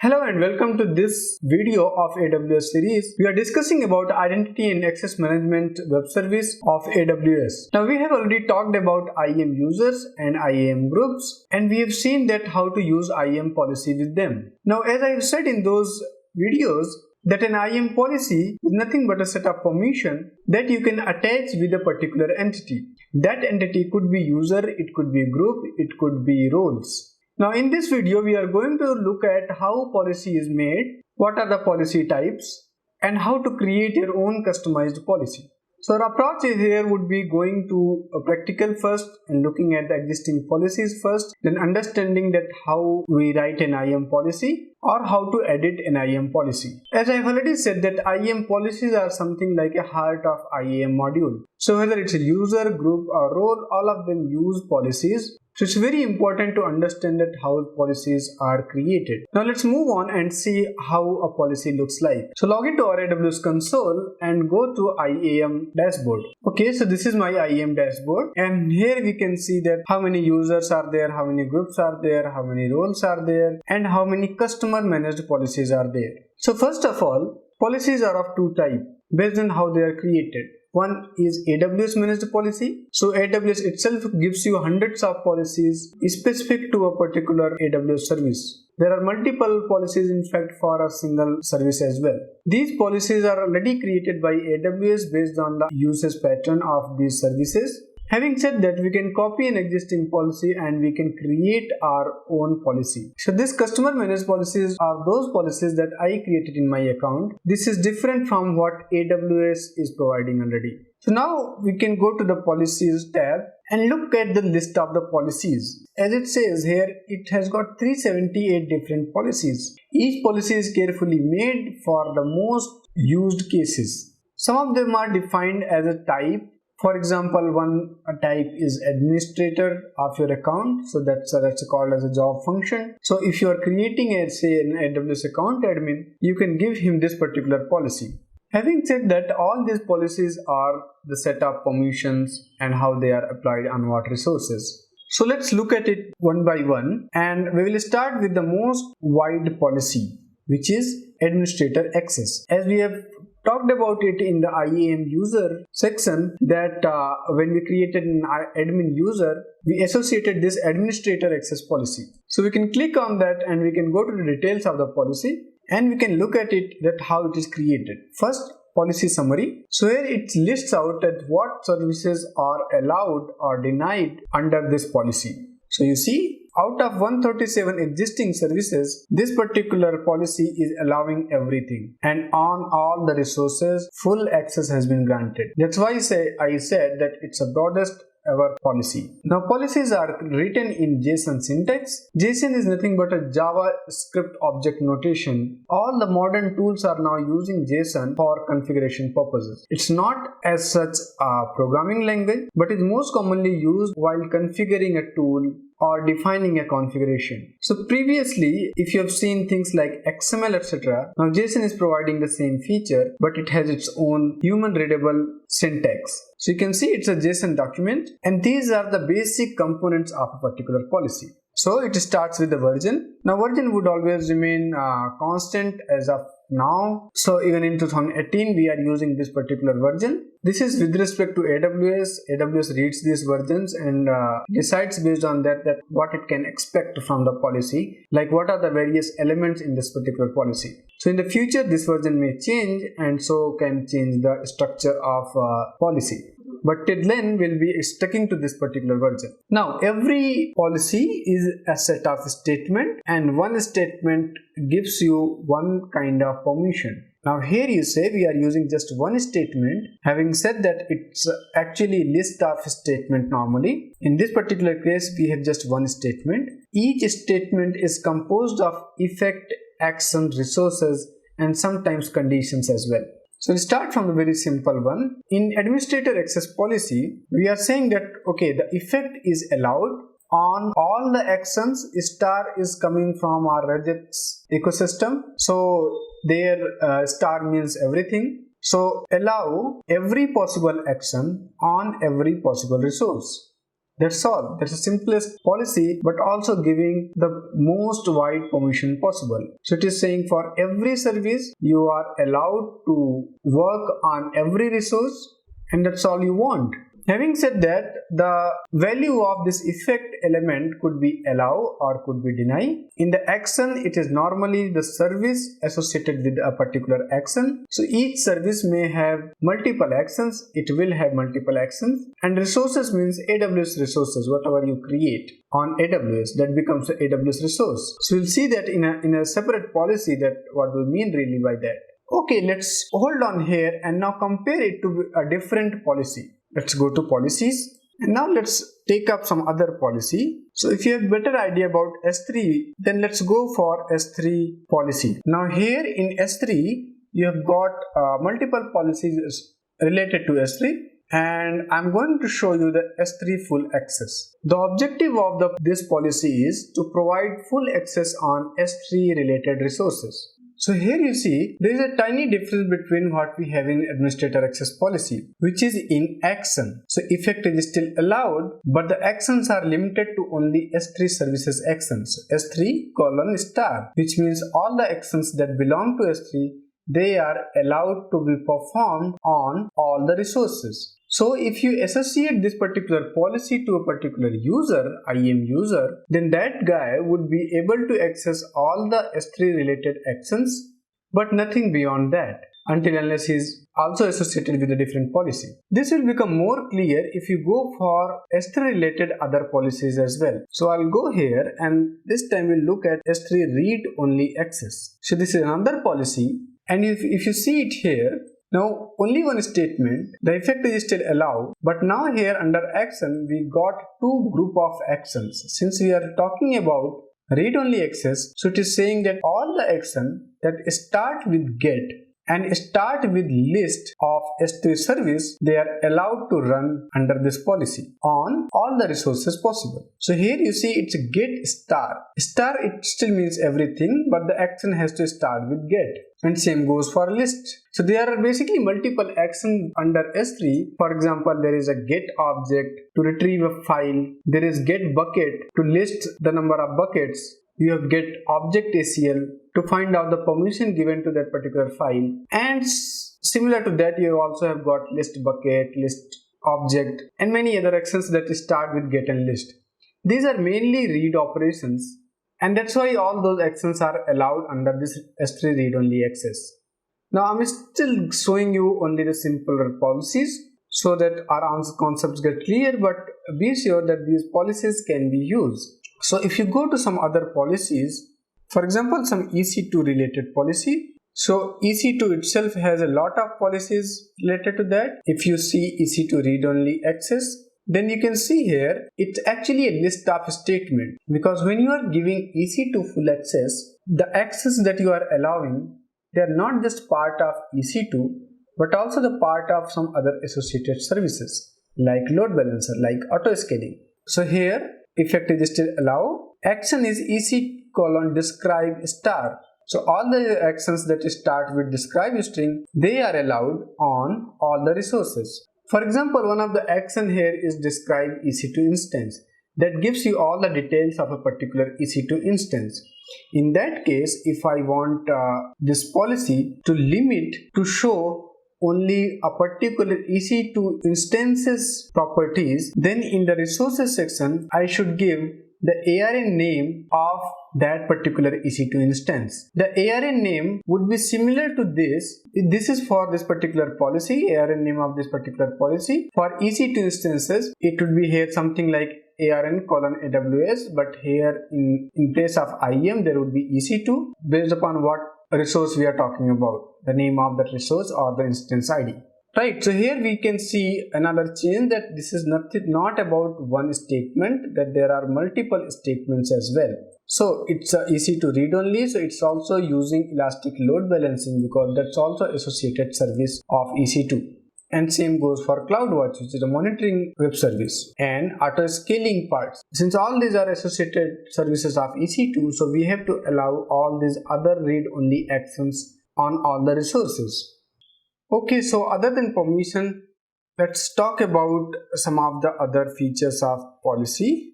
Hello and welcome to this video of AWS series. We are discussing about identity and access management web service of AWS. Now we have already talked about IAM users and IAM groups, and we have seen that how to use IAM policy with them. Now as I have said in those videos, that an IAM policy is nothing but a set of permission that you can attach with a particular entity. That entity could be user, it could be group, it could be roles. Now in this video we are going to look at how policy is made, what are the policy types, and how to create your own customized policy. So our approach here would be going to a practical first and looking at the existing policies first, then understanding that how we write an IAM policy or how to edit an IAM policy. As I have already said that IAM policies are something like a heart of IAM module. So whether it's a user, group or role, all of them use policies. So it's very important to understand that how policies are created. Now let's move on and see how a policy looks like. So log into our AWS console and go to IAM Dashboard. Okay, so this is my IAM Dashboard, and here we can see that how many users are there, how many groups are there, how many roles are there, and how many customer managed policies are there. So first of all, policies are of two types based on how they are created. One is AWS managed policy. So AWS itself gives you hundreds of policies specific to a particular AWS service. There are multiple policies in fact for a single service as well. These policies are already created by AWS based on the usage pattern of these services. Having said that, we can copy an existing policy and we can create our own policy. So these customer managed policies are those policies that I created in my account. This is different from what AWS is providing already. So now we can go to the policies tab and look at the list of the policies. As it says here, it has got 378 different policies. Each policy is carefully made for the most used cases. Some of them are defined as a type. For example, one type is administrator of your account, so that's called as a job function. So if you are creating an AWS account admin, you can give him this particular policy. Having said that, all these policies are the set of permissions and how they are applied on what resources. So let's look at it one by one, and we will start with the most wide policy, which is administrator access. As we have talked about it in the IAM user section, that when we created an admin user, we associated this administrator access policy. So we can click on that and we can go to the details of the policy and we can look at it, that how it is created. First, policy summary. So here it lists out that what services are allowed or denied under this policy. So you see, out of 137 existing services, this particular policy is allowing everything, and on all the resources, full access has been granted. That's why I said that it's the broadest ever policy. Now policies are written in JSON syntax. JSON is nothing but a JavaScript object notation. All the modern tools are now using JSON for configuration purposes. It's not as such a programming language, but is most commonly used while configuring a tool or defining a configuration. So previously, if you have seen things like XML, etc., now JSON is providing the same feature, but it has its own human readable syntax. So you can see it's a JSON document, and these are the basic components of a particular policy. So it starts with the version. Now version would always remain constant as of now. So even in 2018 we are using this particular version. This is with respect to AWS. AWS reads these versions and decides based on that what it can expect from the policy, like what are the various elements in this particular policy. So in the future this version may change, and so can change the structure of policy. But till then we'll be sticking to this particular version. Now every policy is a set of statement, and one statement gives you one kind of permission. Now here you say we are using just one statement. Having said that, it's actually list of statement normally. In this particular case we have just one statement. Each statement is composed of effect, action, resources, and sometimes conditions as well. So we'll start from the very simple one. In administrator access policy, we are saying that okay, the effect is allowed on all the actions. Star is coming from our Regex ecosystem. So there star means everything. So allow every possible action on every possible resource. That's all. That's the simplest policy, but also giving the most wide permission possible. So it is saying for every service you are allowed to work on every resource, and that's all you want. Having said that, the value of this effect element could be allow or could be deny. In the action, it is normally the service associated with a particular action. So each service may have multiple actions. It will have multiple actions. And resources means AWS resources, whatever you create on AWS, that becomes an AWS resource. So we'll see that in a separate policy, that what we mean really by that. Okay, let's hold on here and now compare it to a different policy. Let's go to policies, and now let's take up some other policy. So if you have better idea about S3, then let's go for S3 policy. Now here in S3, you have got multiple policies related to S3, and I'm going to show you the S3 full access. The objective of this policy is to provide full access on S3 related resources. So here you see there is a tiny difference between what we have in administrator access policy, which is in action. So effect is still allowed, but the actions are limited to only S3 services actions. S3:*, which means all the actions that belong to S3, they are allowed to be performed on all the resources. So if you associate this particular policy to a particular user, IAM user, then that guy would be able to access all the S3 related actions, but nothing beyond that, until unless he is also associated with a different policy. This will become more clear if you go for S3 related other policies as well. So I'll go here, and this time we'll look at S3 read only access. So this is another policy, and if you see it here, now only one statement, the effect is still allowed, but now here under action we got two group of actions. Since we are talking about read only access, so it is saying that all the action that start with get and start with list of S3 service, they are allowed to run under this policy on all the resources possible. So here you see it's get star. Star, it still means everything, but the action has to start with get. And same goes for list. So there are basically multiple actions under S3. For example, there is a get object to retrieve a file. There is get bucket to list the number of buckets. You have get object ACL to find out the permission given to that particular file. And similar to that, you also have got list bucket, list object, and many other actions that start with get and list. These are mainly read operations, and that's why all those actions are allowed under this S3 read only access. Now I'm still showing you only the simpler policies so that our concepts get clear, but be sure that these policies can be used. So if you go to some other policies, for example some EC2 related policy, so EC2 itself has a lot of policies related to that. If you see EC2 read only access, then you can see here it's actually a list of statement, because when you are giving EC2 full access, the access that you are allowing, they are not just part of EC2 but also the part of some other associated services like load balancer, like auto scaling. So here effect is still allow. Action is EC:*describe star. So all the actions that start with describe string, they are allowed on all the resources. For example, one of the action here is describe EC2 instance. That gives you all the details of a particular EC2 instance. In that case, if I want this policy to limit to show only a particular EC2 instances properties, then in the resources section, I should give the ARN name of that particular EC2 instance. The ARN name would be similar to this. This is for this particular policy, ARN name of this particular policy. For EC2 instances, it would be here something like ARN:AWS, but here in place of IAM, there would be EC2 based upon what resource we are talking about, the name of that resource or the instance ID. Right, so here we can see another change, that this is not about one statement, that there are multiple statements as well. So it's EC2 read only, so it's also using elastic load balancing, because that's also associated service of EC2. And same goes for CloudWatch, which is a monitoring web service, and auto scaling parts. Since all these are associated services of EC2, so we have to allow all these other read only actions on all the resources. Okay, so other than permission, let's talk about some of the other features of policy.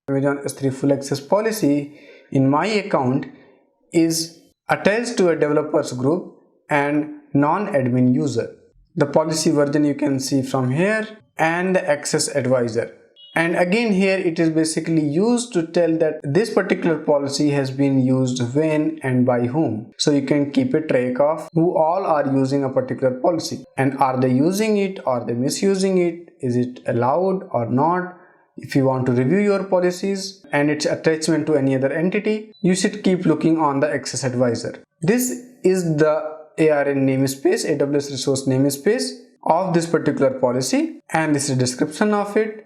Amazon S3 full access policy in my account is attached to a developers group and non-admin user. The policy version you can see from here and the access advisor. And again here it is basically used to tell that this particular policy has been used when and by whom. So you can keep a track of who all are using a particular policy and are they using it, are they misusing it, is it allowed or not. If you want to review your policies and its attachment to any other entity, you should keep looking on the access advisor. This is the ARN namespace, AWS resource namespace of this particular policy, and this is the description of it.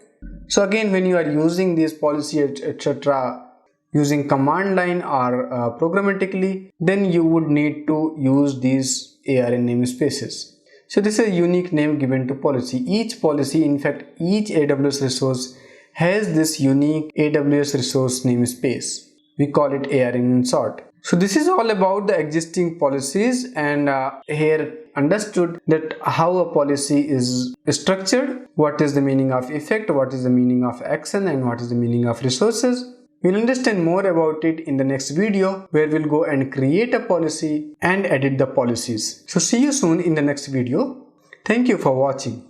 So again, when you are using these policies etc. using command line or programmatically, then you would need to use these ARN namespaces. So this is a unique name given to policy. Each policy, in fact each AWS resource has this unique AWS resource namespace. We call it ARN in short. So this is all about the existing policies, and here understood that how a policy is structured, what is the meaning of effect, what is the meaning of action, and what is the meaning of resources. We'll understand more about it in the next video, where we'll go and create a policy and edit the policies. So see you soon in the next video. Thank you for watching.